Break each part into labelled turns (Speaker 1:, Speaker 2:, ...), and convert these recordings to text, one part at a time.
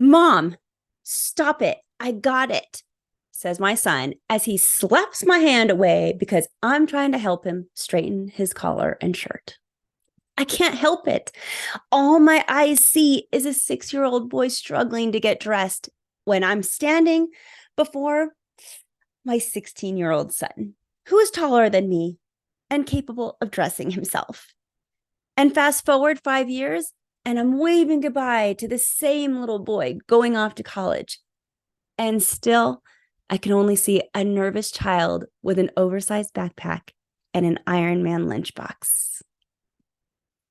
Speaker 1: Mom, stop it. I got it, says my son as he slaps my hand away because I'm trying to help him straighten his collar and shirt. I can't help it. All my eyes see is a 6-year-old boy struggling to get dressed when I'm standing before my 16-year-old son, who is taller than me and capable of dressing himself. And fast forward 5 years, and I'm waving goodbye to the same little boy going off to college. And still, I can only see a nervous child with an oversized backpack and an Iron Man lunchbox.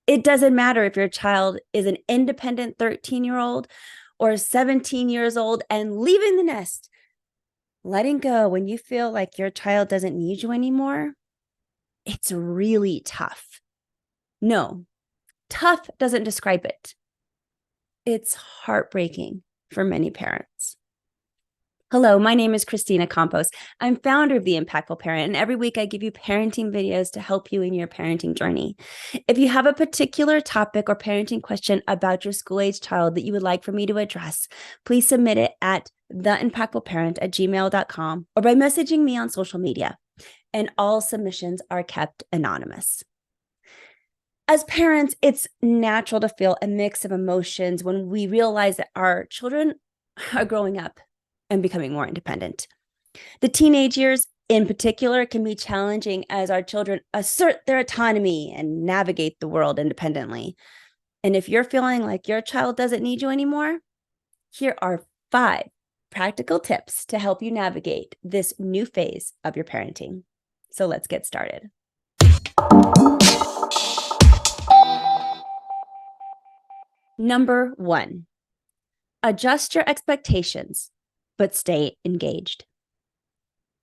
Speaker 1: It doesn't matter if your child is an independent 13-year-old or 17 years old and leaving the nest. Letting go when you feel like your child doesn't need you anymore, it's really tough. No, tough doesn't describe it. It's heartbreaking for many parents. Hello, my name is Christina Campos. I'm founder of The Impactful Parent, and every week I give you parenting videos to help you in your parenting journey. If you have a particular topic or parenting question about your school-age child that you would like for me to address, please submit it at theimpactfulparent@gmail.com or by messaging me on social media, and all submissions are kept anonymous. As parents, it's natural to feel a mix of emotions when we realize that our children are growing up and becoming more independent. The teenage years in particular can be challenging as our children assert their autonomy and navigate the world independently. And if you're feeling like your child doesn't need you anymore, here are 5 practical tips to help you navigate this new phase of your parenting. So let's get started. Number 1, adjust your expectations, but stay engaged.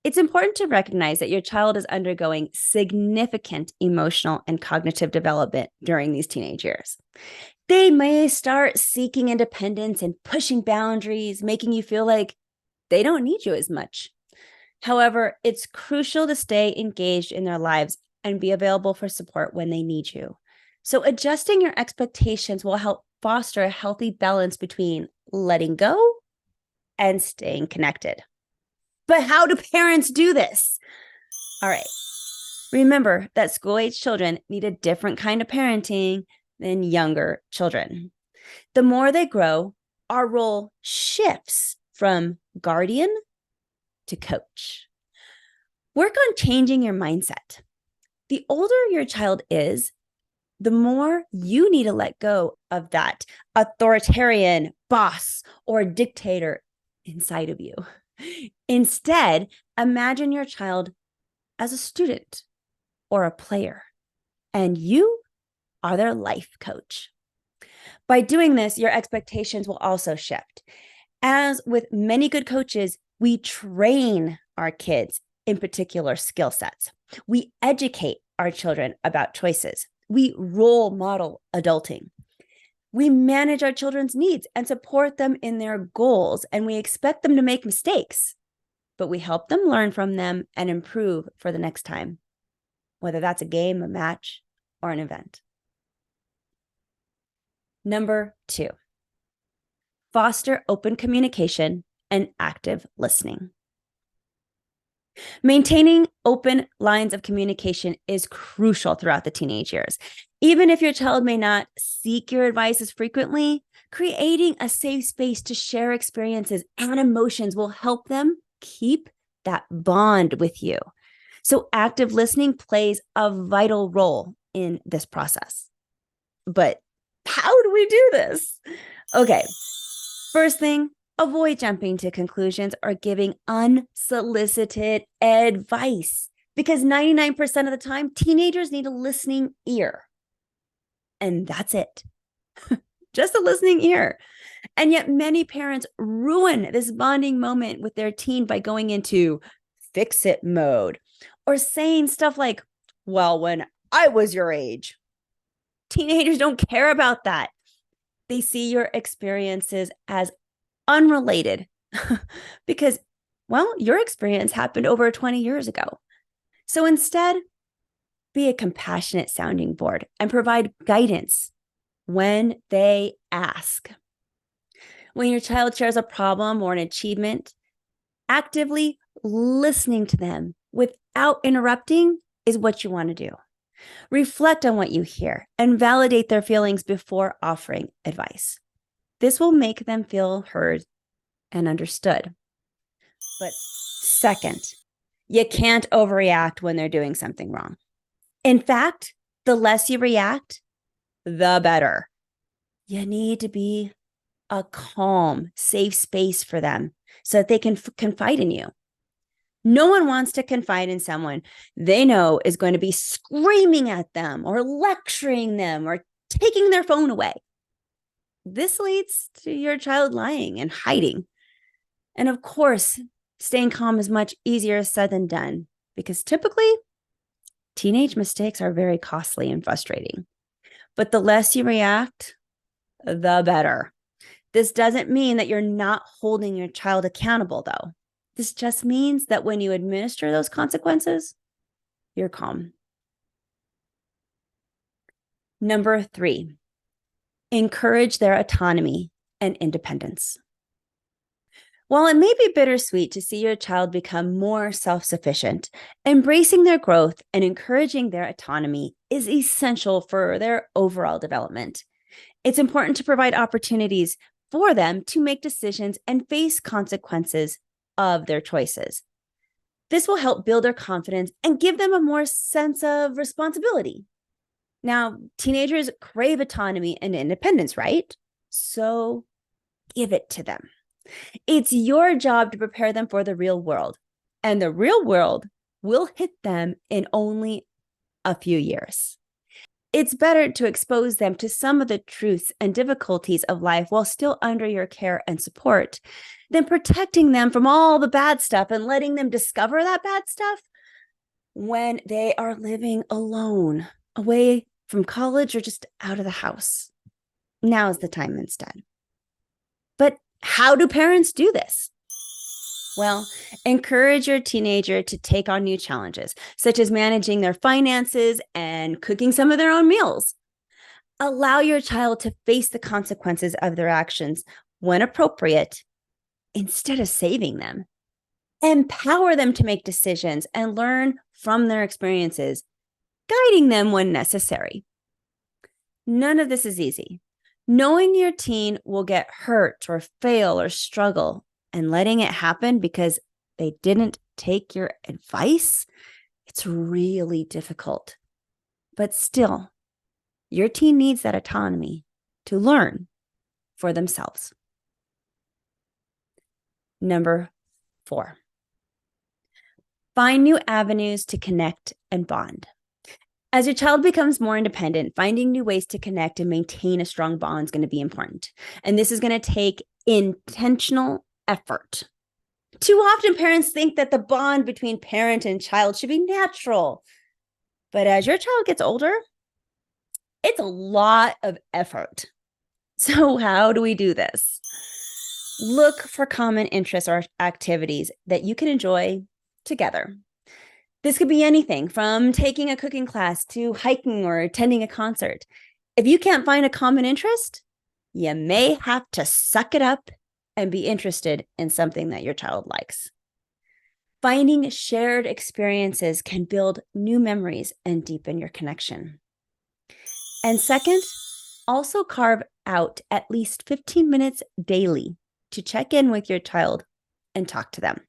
Speaker 1: It's important to recognize that your child is undergoing significant emotional and cognitive development during these teenage years. They may start seeking independence and pushing boundaries, making you feel like they don't need you as much. However, it's crucial to stay engaged in their lives and be available for support when they need you. So adjusting your expectations will help foster a healthy balance between letting go and staying connected. But how do parents do this? All right. Remember that school-age children need a different kind of parenting than younger children. The more they grow, our role shifts from guardian to coach. Work on changing your mindset. The older your child is, the more you need to let go of that authoritarian boss or dictator inside of you. Instead, imagine your child as a student or a player, and you are their life coach. By doing this, your expectations will also shift. As with many good coaches, we train our kids in particular skill sets. We educate our children about choices. We role model adulting. We manage our children's needs and support them in their goals, and we expect them to make mistakes, but we help them learn from them and improve for the next time, whether that's a game, a match, or an event. Number 2, foster open communication and active listening. Maintaining open lines of communication is crucial throughout the teenage years. Even if your child may not seek your advice as frequently, creating a safe space to share experiences and emotions will help them keep that bond with you. So active listening plays a vital role in this process. But how do we do this? Okay, first thing, avoid jumping to conclusions or giving unsolicited advice, because 99% of the time, teenagers need a listening ear. And that's it. Just a listening ear. And yet many parents ruin this bonding moment with their teen by going into fix-it mode or saying stuff like, well, when I was your age. Teenagers don't care about that. They see your experiences as unrelated because, well, your experience happened over 20 years ago. So instead, be a compassionate sounding board and provide guidance when they ask. When your child shares a problem or an achievement, actively listening to them without interrupting is what you want to do. Reflect on what you hear and validate their feelings before offering advice. This will make them feel heard and understood. But second, you can't overreact when they're doing something wrong. In fact, the less you react, the better. You need to be a calm, safe space for them so that they can confide in you. No one wants to confide in someone they know is going to be screaming at them or lecturing them or taking their phone away. This leads to your child lying and hiding. And of course, staying calm is much easier said than done because typically teenage mistakes are very costly and frustrating. But the less you react, the better. This doesn't mean that you're not holding your child accountable, though. This just means that when you administer those consequences, you're calm. Number 3, encourage their autonomy and independence. While it may be bittersweet to see your child become more self-sufficient, embracing their growth and encouraging their autonomy is essential for their overall development. It's important to provide opportunities for them to make decisions and face consequences of their choices. This will help build their confidence and give them a more sense of responsibility. Now, teenagers crave autonomy and independence, right? So give it to them. It's your job to prepare them for the real world, and the real world will hit them in only a few years. It's better to expose them to some of the truths and difficulties of life while still under your care and support than protecting them from all the bad stuff and letting them discover that bad stuff when they are living alone, away from college or just out of the house. Now is the time instead. But how do parents do this? Well, encourage your teenager to take on new challenges, such as managing their finances and cooking some of their own meals. Allow your child to face the consequences of their actions when appropriate, instead of saving them. Empower them to make decisions and learn from their experiences, guiding them when necessary. None of this is easy. Knowing your teen will get hurt or fail or struggle and letting it happen because they didn't take your advice, it's really difficult. But still, your teen needs that autonomy to learn for themselves. Number 4, find new avenues to connect and bond. As your child becomes more independent, finding new ways to connect and maintain a strong bond is going to be important. And this is going to take intentional effort. Too often, parents think that the bond between parent and child should be natural. But as your child gets older, it's a lot of effort. So how do we do this? Look for common interests or activities that you can enjoy together. This could be anything from taking a cooking class to hiking or attending a concert. If you can't find a common interest, you may have to suck it up and be interested in something that your child likes. Finding shared experiences can build new memories and deepen your connection. And second, also carve out at least 15 minutes daily to check in with your child and talk to them.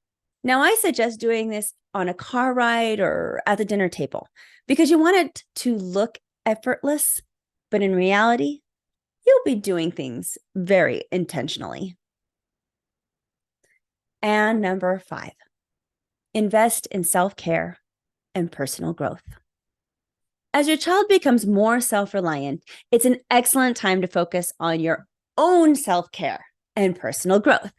Speaker 1: Now, I suggest doing this on a car ride or at the dinner table because you want it to look effortless, but in reality, you'll be doing things very intentionally. And number 5, invest in self-care and personal growth. As your child becomes more self-reliant, it's an excellent time to focus on your own self-care and personal growth.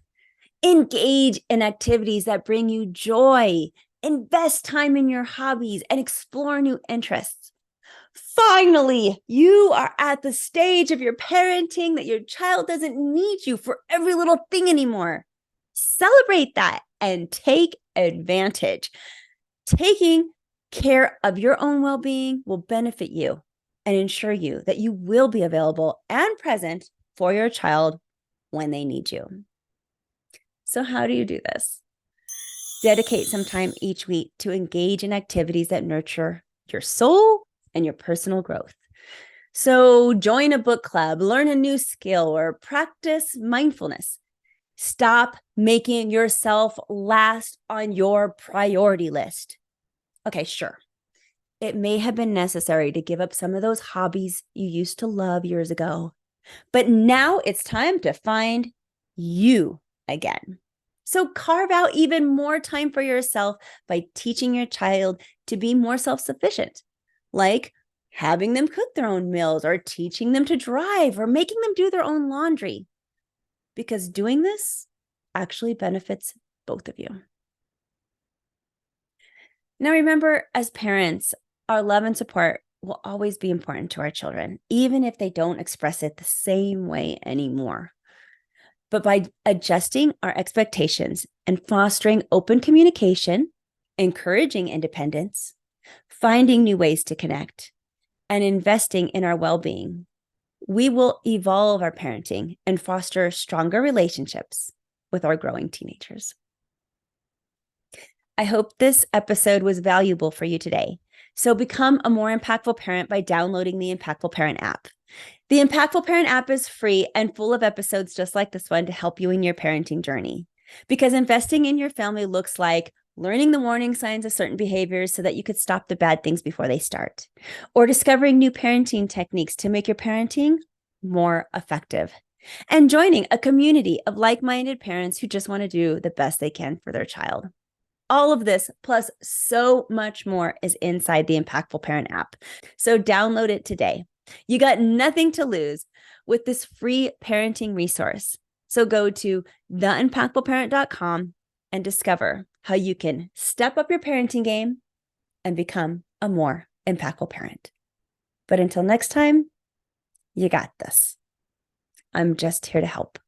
Speaker 1: Engage in activities that bring you joy. Invest time in your hobbies and explore new interests. Finally, you are at the stage of your parenting that your child doesn't need you for every little thing anymore. Celebrate that and take advantage. Taking care of your own well-being will benefit you and ensure you that you will be available and present for your child when they need you. So how do you do this? Dedicate some time each week to engage in activities that nurture your soul and your personal growth. So join a book club, learn a new skill, or practice mindfulness. Stop making yourself last on your priority list. Okay, sure. It may have been necessary to give up some of those hobbies you used to love years ago, but now it's time to find you again. So carve out even more time for yourself by teaching your child to be more self-sufficient, like having them cook their own meals or teaching them to drive or making them do their own laundry. Because doing this actually benefits both of you. Now, remember, as parents, our love and support will always be important to our children, even if they don't express it the same way anymore. But by adjusting our expectations and fostering open communication, encouraging independence, finding new ways to connect, and investing in our well-being, we will evolve our parenting and foster stronger relationships with our growing teenagers. I hope this episode was valuable for you today. So become a more impactful parent by downloading the Impactful Parent app. The Impactful Parent app is free and full of episodes just like this one to help you in your parenting journey. Because investing in your family looks like learning the warning signs of certain behaviors so that you could stop the bad things before they start, or discovering new parenting techniques to make your parenting more effective, and joining a community of like-minded parents who just want to do the best they can for their child. All of this, plus so much more, is inside the Impactful Parent app. So download it today. You got nothing to lose with this free parenting resource. So go to theimpactfulparent.com and discover how you can step up your parenting game and become a more impactful parent. But until next time, you got this. I'm just here to help.